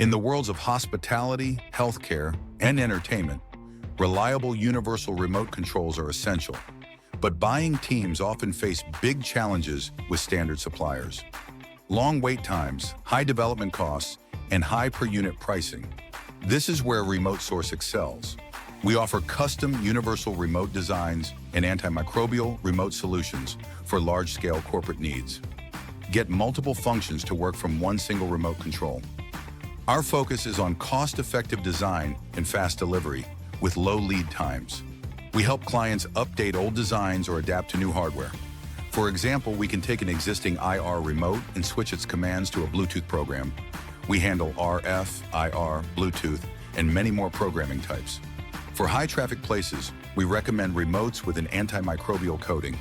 In the worlds of hospitality, healthcare, and entertainment, reliable universal remote controls are essential. But buying teams often face big challenges with standard suppliers. Long wait times, high development costs, and high per-unit pricing. This is where Remote Source excels. We offer custom universal remote designs and antimicrobial remote solutions for large-scale corporate needs. Get multiple functions to work from one single remote control. Our focus is on cost-effective design and fast delivery with low lead times. We help clients update old designs or adapt to new hardware. For example, we can take an existing IR remote and switch its commands to a Bluetooth program. We handle RF, IR, Bluetooth, and many more programming types. For high-traffic places, we recommend remotes with an antimicrobial coating.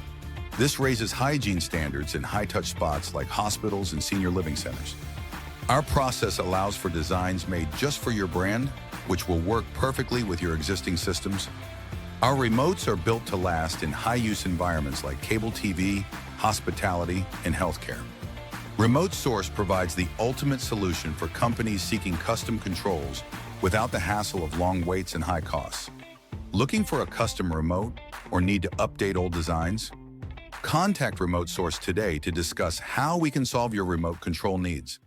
This raises hygiene standards in high-touch spots like hospitals and senior living centers. Our process allows for designs made just for your brand, which will work perfectly with your existing systems. Our remotes are built to last in high-use environments like cable TV, hospitality, and healthcare. Remote Source provides the ultimate solution for companies seeking custom controls without the hassle of long waits and high costs. Looking for a custom remote or need to update old designs? Contact Remote Source today to discuss how we can solve your remote control needs.